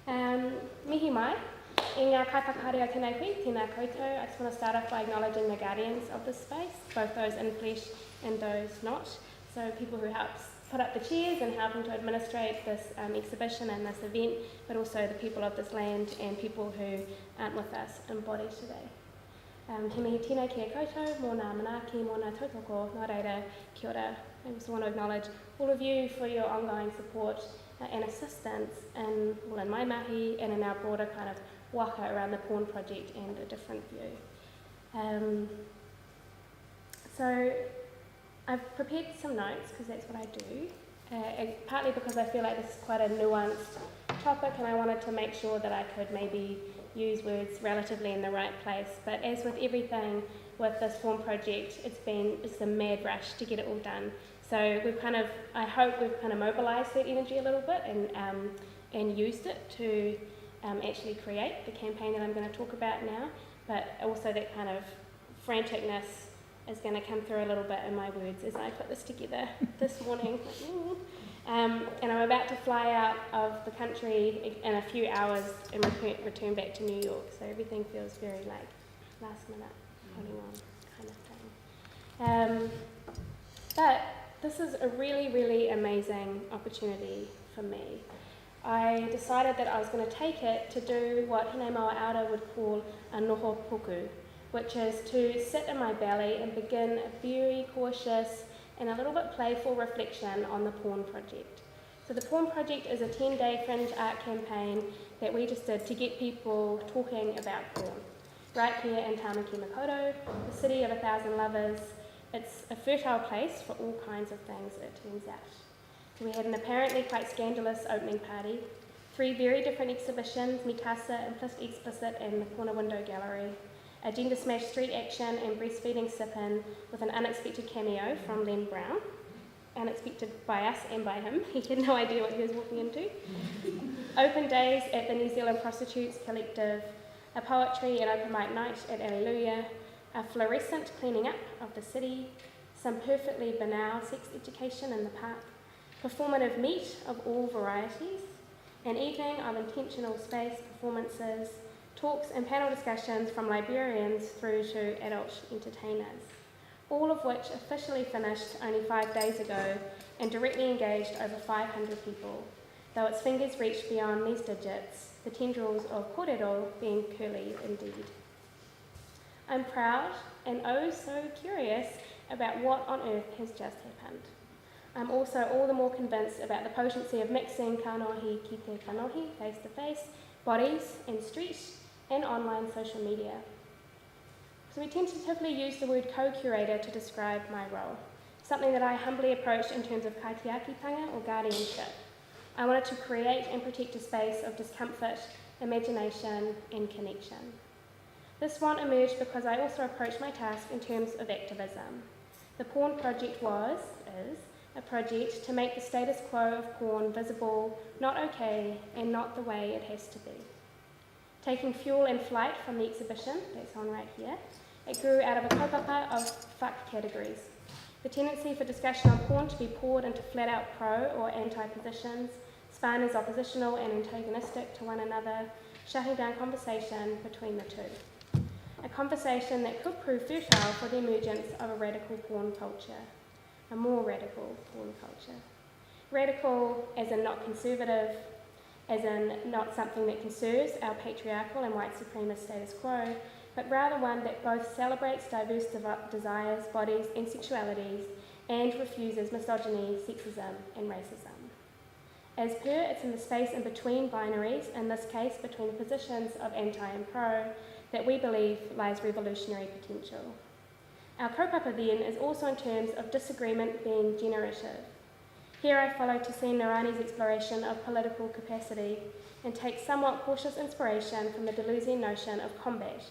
Mihi mai, i ngā kaiwhakaare o tēnei hui, tēnā koutou. I just want to start off by acknowledging the guardians of this space, both those in flesh and those not. So people who helped put up the chairs and helping to administrate this exhibition and this event, but also the people of this land and people who aren't with us in body today. He mihi tēnei kia koutou, mō ngā manaaki, mō ngā tautoko, nā reira, kia ora. I also want to acknowledge all of you for your ongoing support and assistance in my mahi and in our broader kind of waka around the Pawn Project and a different view. So I've prepared some notes because that's what I do, partly because I feel like this is quite a nuanced topic and I wanted to make sure that I could maybe use words relatively in the right place. But as with everything with this Pawn Project, it's a mad rush to get it all done. So I hope we've kind of mobilised that energy a little bit and used it to actually create the campaign that I'm going to talk about now, but also that kind of franticness is going to come through a little bit in my words as I put this together this morning. And I'm about to fly out of the country in a few hours and return back to New York, so everything feels very like last minute, holding on kind of thing. But this is a really, really amazing opportunity for me. I decided that I was going to take it to do what Hine Maua Aora would call a noho puku, which is to sit in my belly and begin a very cautious and a little bit playful reflection on the Pawn Project. So the Pawn Project is a 10-day fringe art campaign that we just did to get people talking about pawn. Right here in Tāmaki Makaurau, the city of 1,000 lovers, it's a fertile place for all kinds of things, it turns out. So we had an apparently quite scandalous opening party, 3 very different exhibitions, Mikasa, Implicit Explicit and the Corner Window Gallery, a gender smash street action and breastfeeding sip-in with an unexpected cameo from Len Brown, unexpected by us and by him, he had no idea what he was walking into, open days at the New Zealand Prostitutes Collective, a poetry and open mic night at Alleluia, a fluorescent cleaning up of the city, some perfectly banal sex education in the park, performative meat of all varieties, an evening of intentional space performances, talks and panel discussions from librarians through to adult entertainers, all of which officially finished only 5 days ago and directly engaged over 500 people, though its fingers reached beyond these digits, the tendrils of kōrero being curly indeed. I'm proud and oh so curious about what on earth has just happened. I'm also all the more convinced about the potency of mixing kanohi ki te kanohi, face-to-face, bodies and street and online social media. So we tentatively use the word co-curator to describe my role, something that I humbly approached in terms of kaitiakitanga or guardianship. I wanted to create and protect a space of discomfort, imagination and connection. This want emerged because I also approached my task in terms of activism. The Pawn Project is, a project to make the status quo of porn visible, not okay, and not the way it has to be. Taking fuel and flight from the exhibition, that's on right here, it grew out of a kaupapa of fuck categories. The tendency for discussion on porn to be poured into flat-out pro or anti-positions, spun as oppositional and antagonistic to one another, shutting down conversation between the two. A conversation that could prove fertile for the emergence of a radical porn culture, a more radical porn culture. Radical as in not conservative, as in not something that conserves our patriarchal and white supremacist status quo, but rather one that both celebrates diverse desires, bodies and sexualities and refuses misogyny, sexism and racism. As per, it's in the space in between binaries, in this case between the positions of anti and pro, that we believe lies revolutionary potential. Our kaupapa then is also in terms of disagreement being generative. Here I follow Tessine Narani's exploration of political capacity and take somewhat cautious inspiration from the Deleuzian notion of combat,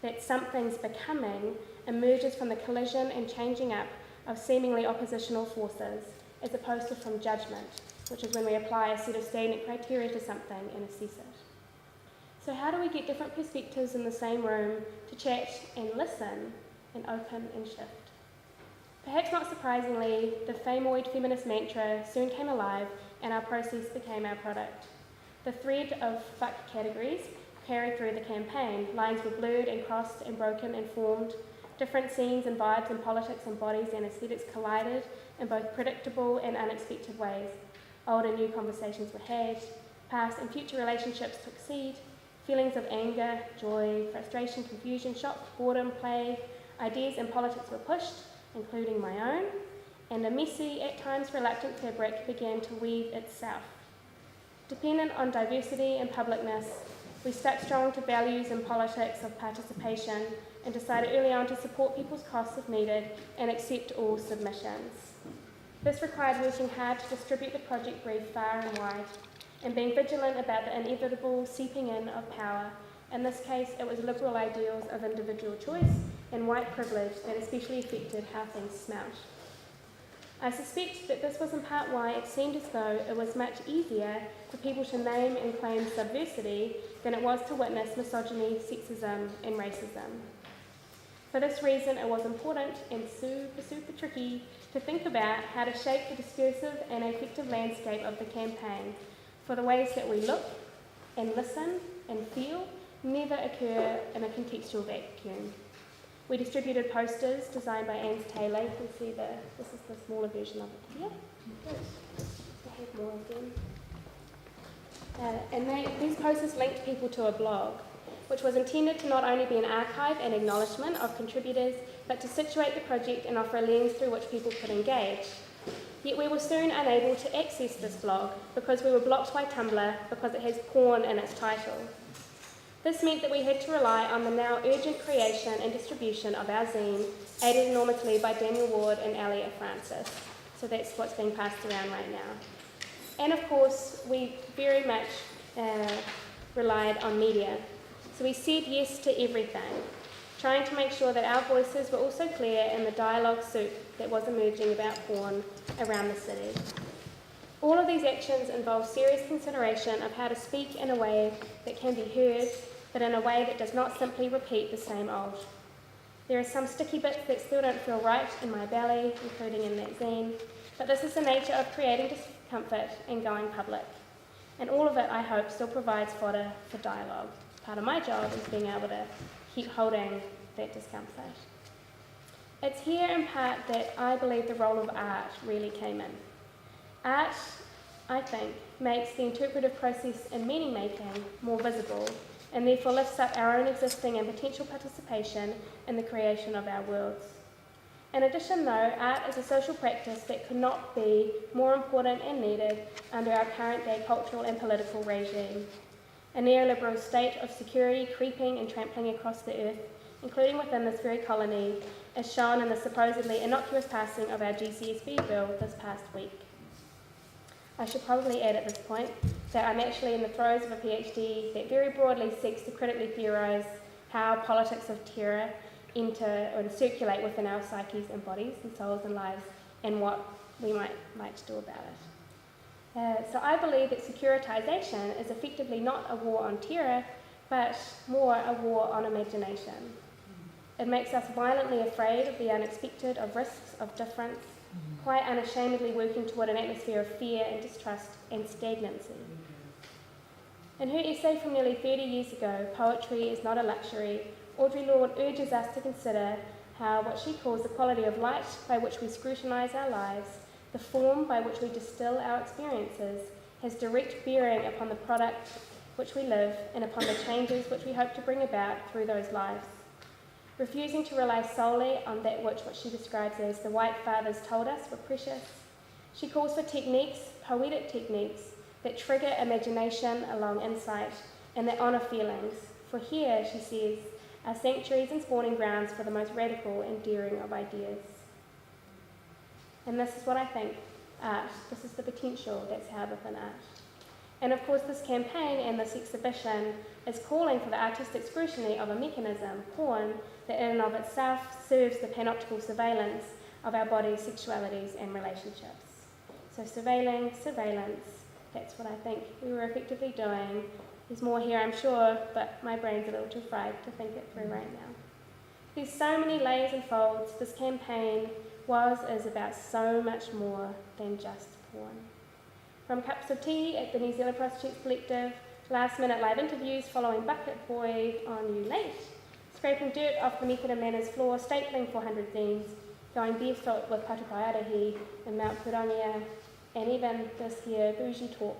that something's becoming emerges from the collision and changing up of seemingly oppositional forces, as opposed to from judgment, which is when we apply a set of stagnant criteria to something and assess it. So how do we get different perspectives in the same room to chat and listen and open and shift? Perhaps not surprisingly, the famoid feminist mantra soon came alive and our process became our product. The thread of fuck categories carried through the campaign. Lines were blurred and crossed and broken and formed. Different scenes and vibes and politics and bodies and aesthetics collided in both predictable and unexpected ways. Old and new conversations were had. Past and future relationships took seed. Feelings of anger, joy, frustration, confusion, shock, boredom, play, ideas and politics were pushed, including my own, and a messy, at times reluctant fabric began to weave itself. Dependent on diversity and publicness, we stuck strong to values and politics of participation and decided early on to support people's costs if needed and accept all submissions. This required working hard to distribute the project brief far and wide and being vigilant about the inevitable seeping in of power. In this case, it was liberal ideals of individual choice and white privilege that especially affected how things smelt. I suspect that this was in part why it seemed as though it was much easier for people to name and claim subversity than it was to witness misogyny, sexism, and racism. For this reason, it was important and super tricky to think about how to shape the discursive and effective landscape of the campaign, for the ways that we look and listen and feel never occur in a contextual vacuum. We distributed posters designed by Anne Taylor. You can see this is the smaller version of it here. I have more of them. And these posters linked people to a blog, which was intended to not only be an archive and acknowledgement of contributors, but to situate the project and offer a lens through which people could engage. Yet we were soon unable to access this blog because we were blocked by Tumblr because it has porn in its title. This meant that we had to rely on the now urgent creation and distribution of our zine, aided enormously by Daniel Ward and Elliot Francis. So that's what's being passed around right now. And of course, we very much relied on media. So we said yes to everything, trying to make sure that our voices were also clear in the dialogue soup that was emerging about porn around the city. All of these actions involve serious consideration of how to speak in a way that can be heard, but in a way that does not simply repeat the same old. There are some sticky bits that still don't feel right in my belly, including in that zine, but this is the nature of creating discomfort and going public. And all of it, I hope, still provides fodder for dialogue. Part of my job is being able to keep holding that discomfort. It's here in part that I believe the role of art really came in. Art, I think, makes the interpretive process in meaning making more visible and therefore lifts up our own existing and potential participation in the creation of our worlds. In addition, though, art is a social practice that could not be more important and needed under our current day cultural and political regime. A neoliberal state of security creeping and trampling across the earth, including within this very colony, as shown in the supposedly innocuous passing of our GCSB bill this past week. I should probably add at this point that I'm actually in the throes of a PhD that very broadly seeks to critically theorise how politics of terror enter and circulate within our psyches and bodies and souls and lives, and what we might like to do about it. So I believe that securitization is effectively not a war on terror, but more a war on imagination. It makes us violently afraid of the unexpected, of risks, of difference, quite unashamedly working toward an atmosphere of fear and distrust and stagnancy. In her essay from nearly 30 years ago, Poetry is Not a Luxury, Audre Lorde urges us to consider how what she calls the quality of light by which we scrutinise our lives, the form by which we distill our experiences, has direct bearing upon the product which we live and upon the changes which we hope to bring about through those lives. Refusing to rely solely on that which what she describes as the white fathers told us were precious, she calls for techniques, poetic techniques, that trigger imagination along insight and that honour feelings. For here, she says, are sanctuaries and spawning grounds for the most radical and daring of ideas. And this is what I think art, this is the potential that's held within art. And of course this campaign and this exhibition is calling for the artistic scrutiny of a mechanism, porn, that in and of itself serves the panoptical surveillance of our bodies, sexualities and relationships. So surveilling, surveillance, that's what I think we were effectively doing. There's more here, I'm sure, but my brain's a little too fried to think it through right now. There's so many layers and folds. This campaign is about so much more than just porn. From cups of tea at the New Zealand Prostitutes Collective, last-minute live interviews following Bucket Boy on You Late, scraping dirt off the Method and Manners floor, stapling 400 themes, going barefoot with Patupaearahi in Mount Purongia, and even this here bougie talk,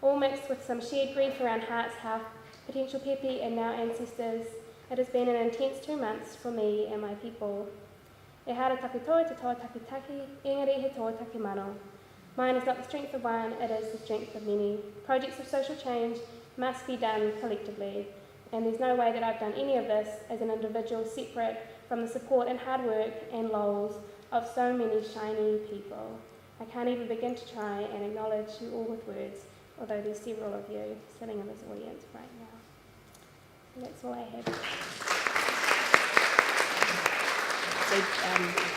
all mixed with some shared grief around Heart's Health, potential Pepe and now ancestors. It has been an intense 2 months for me and my people. E hara take toi te toa taki, engari he toa take mano. Mine is not the strength of one, it is the strength of many. Projects of social change must be done collectively, and there's no way that I've done any of this as an individual separate from the support and hard work and lols of so many shiny people. I can't even begin to try and acknowledge you all with words, although there's several of you sitting in this audience right now. And that's all I have. So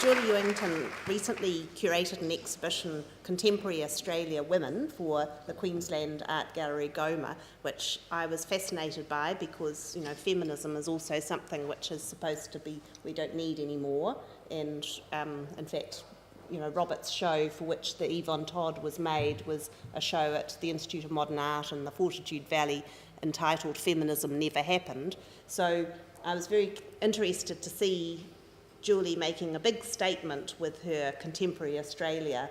Julie Ewington recently curated an exhibition, Contemporary Australia Women, for the Queensland Art Gallery, Goma, which I was fascinated by because, you know, feminism is also something which is supposed to be, we don't need anymore. And in fact, you know, Robert's show for which the Yvonne Todd was made was a show at the Institute of Modern Art in the Fortitude Valley entitled Feminism Never Happened. So I was very interested to see Julie making a big statement with her Contemporary Australia,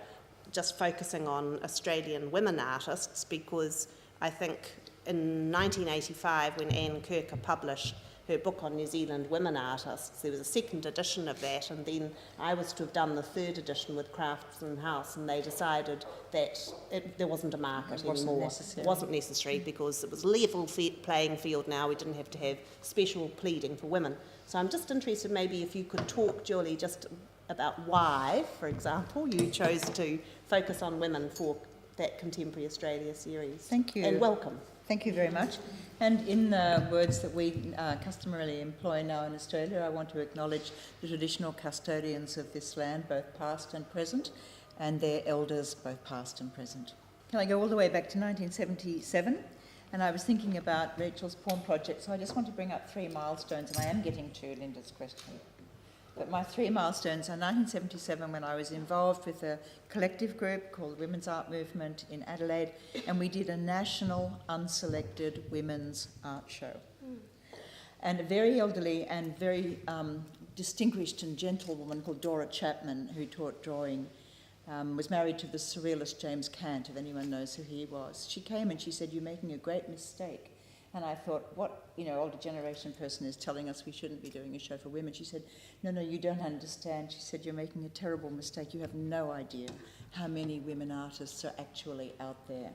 just focusing on Australian women artists, because I think in 1985, when Anne Kirker published her book on New Zealand women artists, there was a second edition of that, and then I was to have done the third edition with Craftsman House, and they decided that there wasn't a market anymore. It wasn't necessary because it was a level playing field now. We didn't have to have special pleading for women. So I'm just interested maybe if you could talk, Julie, just about why, for example, you chose to focus on women for that Contemporary Australia series. Thank you. And welcome. Thank you very much. And in the words that we customarily employ now in Australia, I want to acknowledge the traditional custodians of this land, both past and present, and their elders, both past and present. Can I go all the way back to 1977? And I was thinking about Rachel's Pawn project, so I just want to bring up 3 milestones, and I am getting to Linda's question. But my 3 milestones are 1977, when I was involved with a collective group called Women's Art Movement in Adelaide, and we did a national unselected women's art show. And a very elderly and very distinguished and gentle woman called Dora Chapman, who taught drawing, was married to the surrealist James Cant, if anyone knows who he was. She came and she said, "You're making a great mistake." And I thought, what, older generation person is telling us we shouldn't be doing a show for women? She said, no, you don't understand. She said, "You're making a terrible mistake. You have no idea how many women artists are actually out there."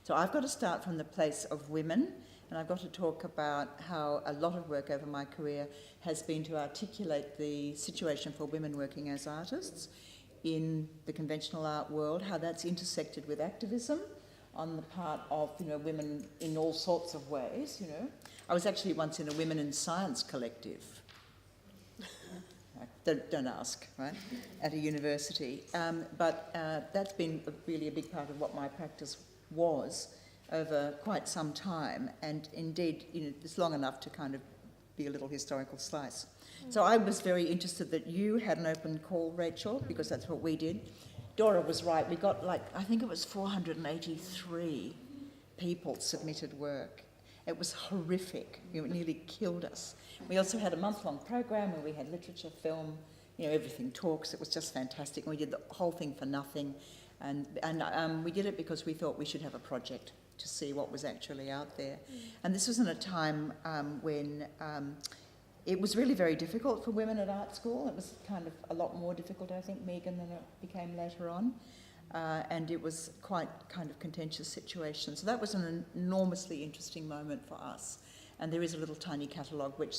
So I've got to start from the place of women, and I've got to talk about how a lot of work over my career has been to articulate the situation for women working as artists in the conventional art world, how that's intersected with activism on the part of women in all sorts of ways. I was actually once in a Women in Science collective. Don't ask, right? At a university, but that's been really a big part of what my practice was over quite some time, and indeed, it's long enough to kind of be a little historical slice. So I was very interested that you had an open call, Rachel, because that's what we did. Dora was right. We got I think it was 483 people submitted work. It was horrific. It nearly killed us. We also had a month-long program where we had literature, film, everything, talks. It was just fantastic. And we did the whole thing for nothing. And we did it because we thought we should have a project to see what was actually out there. And this was in a time when it was really very difficult for women at art school. It was kind of a lot more difficult, I think, Megan, than it became later on. And it was quite kind of contentious situation. So that was an enormously interesting moment for us. And there is a little tiny catalogue which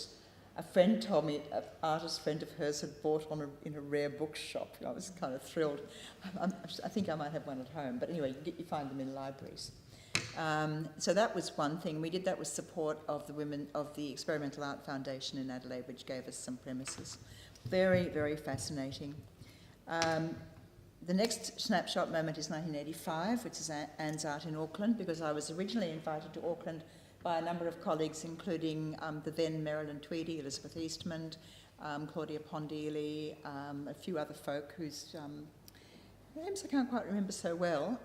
a friend told me, an artist friend of hers had bought in a rare bookshop. I was kind of thrilled. I think I might have one at home. But anyway, you find them in libraries. So that was one thing. We did that with support of the women of the Experimental Art Foundation in Adelaide, which gave us some premises. Very, very fascinating. The next snapshot moment is 1985, which is Anne's Art in Auckland, because I was originally invited to Auckland by a number of colleagues, including the then Marilyn Tweedy, Elizabeth Eastman, Claudia Pondili, a few other folk names I can't quite remember so well,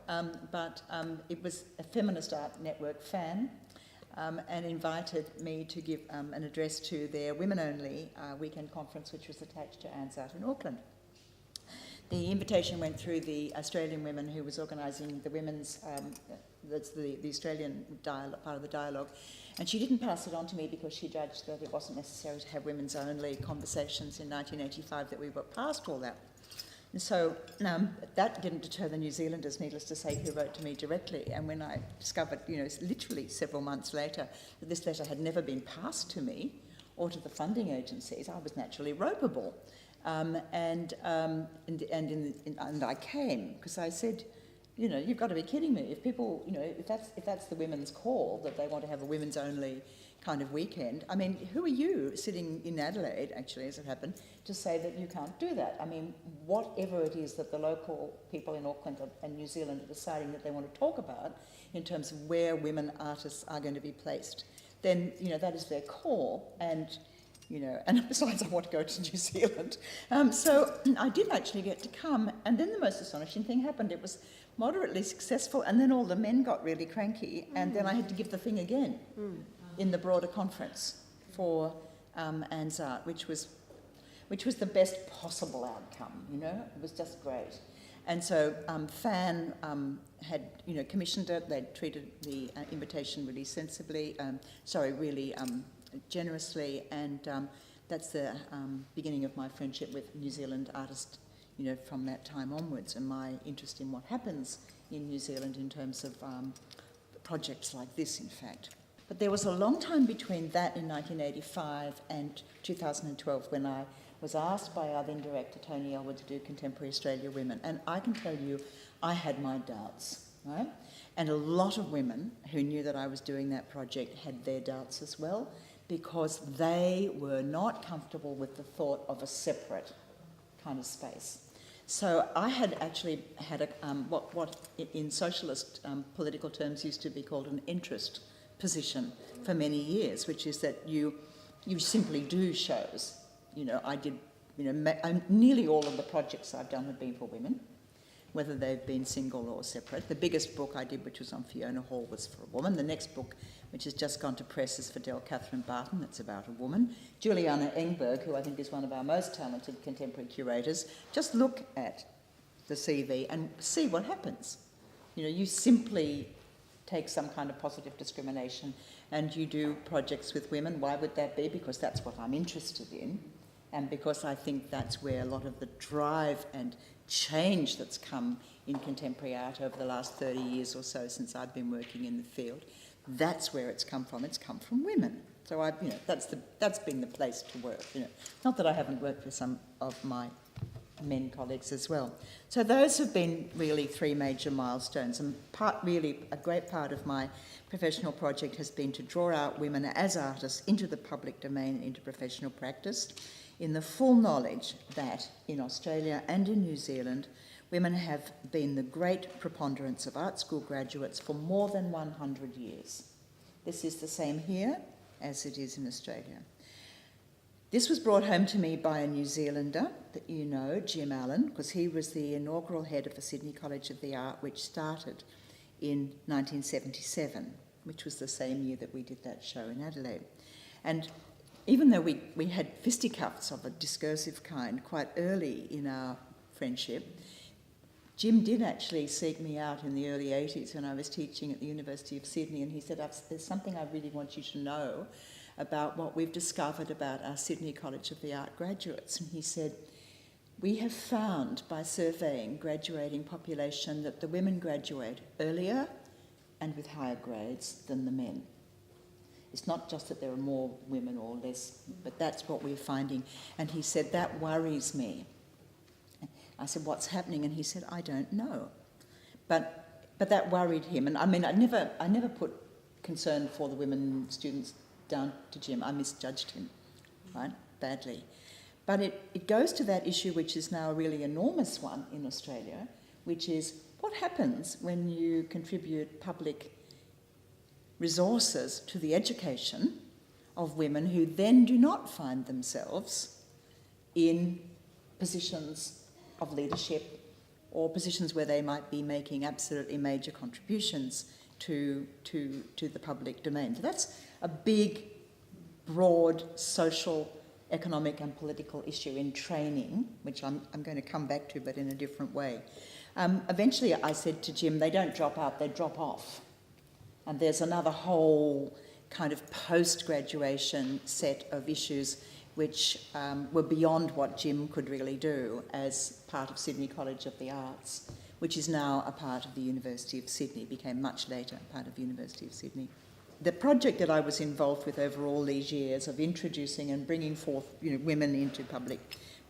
but it was a feminist art network, FAN, and invited me to give an address to their women-only weekend conference, which was attached to ANZART in Auckland. The invitation went through the Australian women who was organising the women's, that's the Australian part of the dialogue, and she didn't pass it on to me because she judged that it wasn't necessary to have women's only conversations in 1985, that we were past all that. And so that didn't deter the New Zealanders, needless to say, who wrote to me directly. And when I discovered, literally several months later, that this letter had never been passed to me or to the funding agencies, I was naturally ropeable. And I came because I said, you've got to be kidding me. If people, if that's the women's call, that they want to have a women's only kind of weekend, I mean, who are you sitting in Adelaide, actually, as it happened, to say that you can't do that? I mean, whatever it is that the local people in Auckland and New Zealand are deciding that they want to talk about in terms of where women artists are going to be placed, then, that is their call. And besides, I want to go to New Zealand. So I did actually get to come, and then the most astonishing thing happened. It was moderately successful, and then all the men got really cranky, and then I had to give the thing again in the broader conference for ANZART, which was the best possible outcome, It was just great. And so FAN had, commissioned it. They'd treated the invitation really sensibly, really generously, and that's the beginning of my friendship with New Zealand artists, from that time onwards, and my interest in what happens in New Zealand in terms of projects like this, in fact. But there was a long time between that in 1985 and 2012 when I was asked by our then director, Tony Elwood, to do Contemporary Australia Women. And I can tell you, I had my doubts, right? And a lot of women who knew that I was doing that project had their doubts as well, because they were not comfortable with the thought of a separate kind of space. So I had actually had what in socialist political terms used to be called an interest position for many years, which is that you simply do shows. I did, nearly all of the projects I've done have been for women, whether they've been single or separate. The biggest book I did, which was on Fiona Hall, was for a woman. The next book, which has just gone to press, is for Del Catherine Barton. It's about a woman. Juliana Engberg, who I think is one of our most talented contemporary curators, just look at the CV and see what happens. You simply take some kind of positive discrimination and you do projects with women. Why would that be? Because that's what I'm interested in, and because I think that's where a lot of the drive and change that's come in contemporary art over the last 30 years or so since I've been working in the field, that's where it's come from. It's come from women. So that's been the place to work. Not that I haven't worked with some of my men colleagues as well. So those have been really three major milestones, and a great part of my professional project has been to draw out women as artists into the public domain and into professional practice, in the full knowledge that in Australia and in New Zealand, women have been the great preponderance of art school graduates for more than 100 years. This is the same here as it is in Australia. This was brought home to me by a New Zealander that you know, Jim Allen, because he was the inaugural head of the Sydney College of the Art, which started in 1977, which was the same year that we did that show in Adelaide. And even though we had fisticuffs of a discursive kind quite early in our friendship, Jim did actually seek me out in the early 80s when I was teaching at the University of Sydney, and he said, there's something I really want you to know about what we've discovered about our Sydney College of the Art graduates. And he said, we have found by surveying graduating population that the women graduate earlier and with higher grades than the men. It's not just that there are more women or less, but that's what we're finding. And he said, that worries me. I said, what's happening? And he said, I don't know. But that worried him. And I mean, I never put concern for the women students down to Jim. I misjudged him, right, badly. But it goes to that issue, which is now a really enormous one in Australia, which is what happens when you contribute public resources to the education of women who then do not find themselves in positions of leadership or positions where they might be making absolutely major contributions to the public domain. So that's a big, broad social, economic and political issue in training, which I'm going to come back to, but in a different way. Eventually I said to Jim, they don't drop out, they drop off. And there's another whole kind of post-graduation set of issues which were beyond what Jim could really do as part of Sydney College of the Arts, which is now a part of the University of Sydney, became much later a part of the University of Sydney. The project that I was involved with over all these years of introducing and bringing forth women into public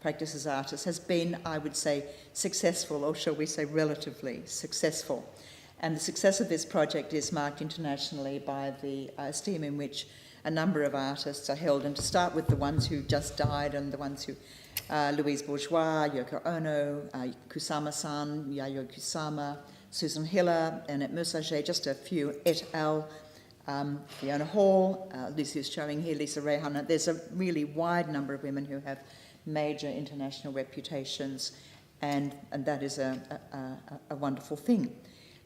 practice as artists has been, I would say, successful, or shall we say relatively successful. And the success of this project is marked internationally by the esteem in which a number of artists are held, and to start with the ones who just died and the ones who, Louise Bourgeois, Yoko Ono, Kusama-san, Yayoi Kusama, Susan Hiller, Annette Messager, just a few, et al., Fiona Hall, Lucy's showing here, Lisa Rehan. There's a really wide number of women who have major international reputations, and that is a wonderful thing.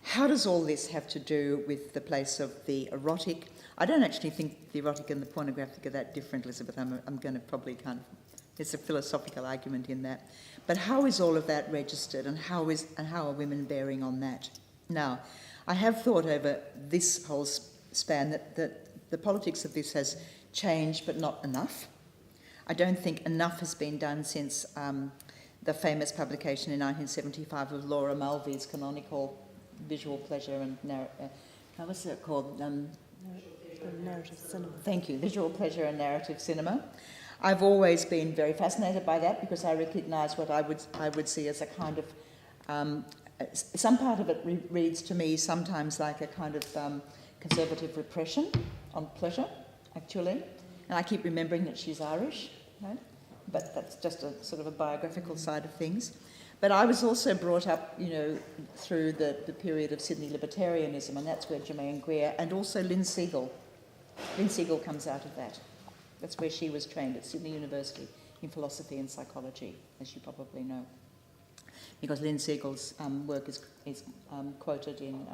How does all this have to do with the place of the erotic? I don't actually think the erotic and the pornographic are that different, Elizabeth. I'm going to probably there's a philosophical argument in that. But how is all of that registered, and how are women bearing on that? Now, I have thought over this whole span that the politics of this has changed, but not enough. I don't think enough has been done since the famous publication in 1975 of Laura Mulvey's canonical Visual Pleasure and what's it called? Narrative cinema. Thank you, Visual Pleasure and Narrative Cinema. I've always been very fascinated by that because I recognise what I would see as a kind of some part of it reads to me sometimes like a kind of conservative repression on pleasure, actually. And I keep remembering that she's Irish, right? But that's just a sort of a biographical side of things. But I was also brought up, through the period of Sydney libertarianism, and that's where Germaine Greer and also Lynn Segal. Lynn Segal comes out of that. That's where she was trained at Sydney University in philosophy and psychology, as you probably know. Because Lynn Segal's work is quoted in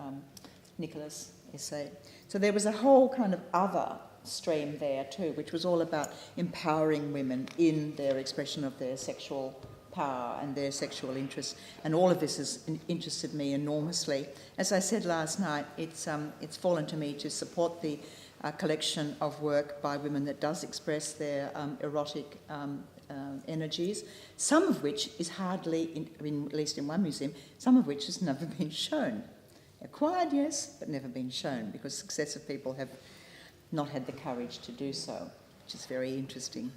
Nicola's essay. So there was a whole kind of other stream there too, which was all about empowering women in their expression of their sexual power and their sexual interests, and all of this has interested me enormously. As I said last night, it's fallen to me to support the collection of work by women that does express their erotic energies, some of which is hardly, at least in one museum, some of which has never been shown. Acquired, yes, but never been shown, because successive people have not had the courage to do so, which is very interesting.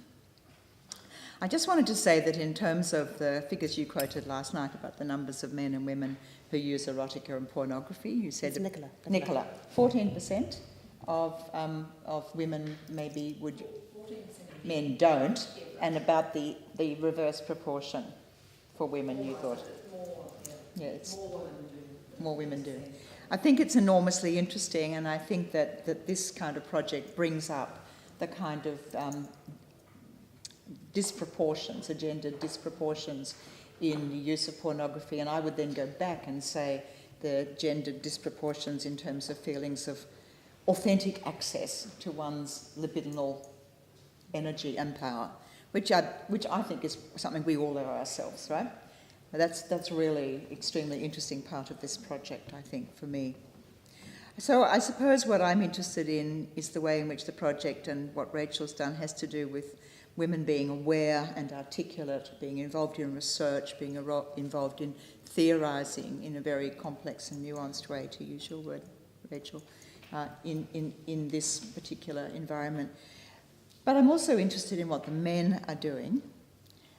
I just wanted to say that in terms of the figures you quoted last night about the numbers of men and women who use erotica and pornography, you said... It's Nicola. 14% of women maybe would... 14%. Men don't, and about the reverse proportion for women, you thought. Yeah, it's more women do. I think it's enormously interesting, and I think that this kind of project brings up the kind of disproportions, gender disproportions in the use of pornography, and I would then go back and say the gender disproportions in terms of feelings of authentic access to one's libidinal energy and power, which I think is something we all owe ourselves, right? That's really extremely interesting part of this project, I think, for me. So I suppose what I'm interested in is the way in which the project and what Rachel's done has to do with women being aware and articulate, being involved in research, being involved in theorising in a very complex and nuanced way, to use your word, Rachel, in this particular environment. But I'm also interested in what the men are doing,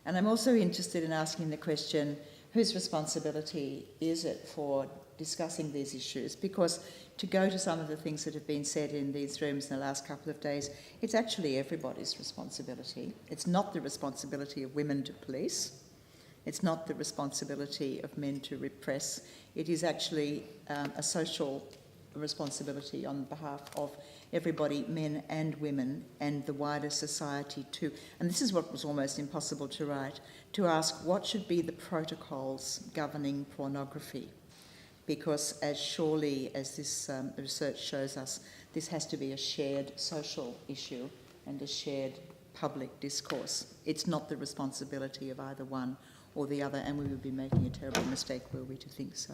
and I'm also interested in asking the question, whose responsibility is it for discussing these issues? Because to go to some of the things that have been said in these rooms in the last couple of days, it's actually everybody's responsibility. It's not the responsibility of women to police. It's not the responsibility of men to repress. It is actually a social responsibility on behalf of everybody, men and women, and the wider society too. And this is what was almost impossible to write, to ask what should be the protocols governing pornography. Because as surely as this research shows us, this has to be a shared social issue and a shared public discourse. It's not the responsibility of either one or the other, and we would be making a terrible mistake were we to think so.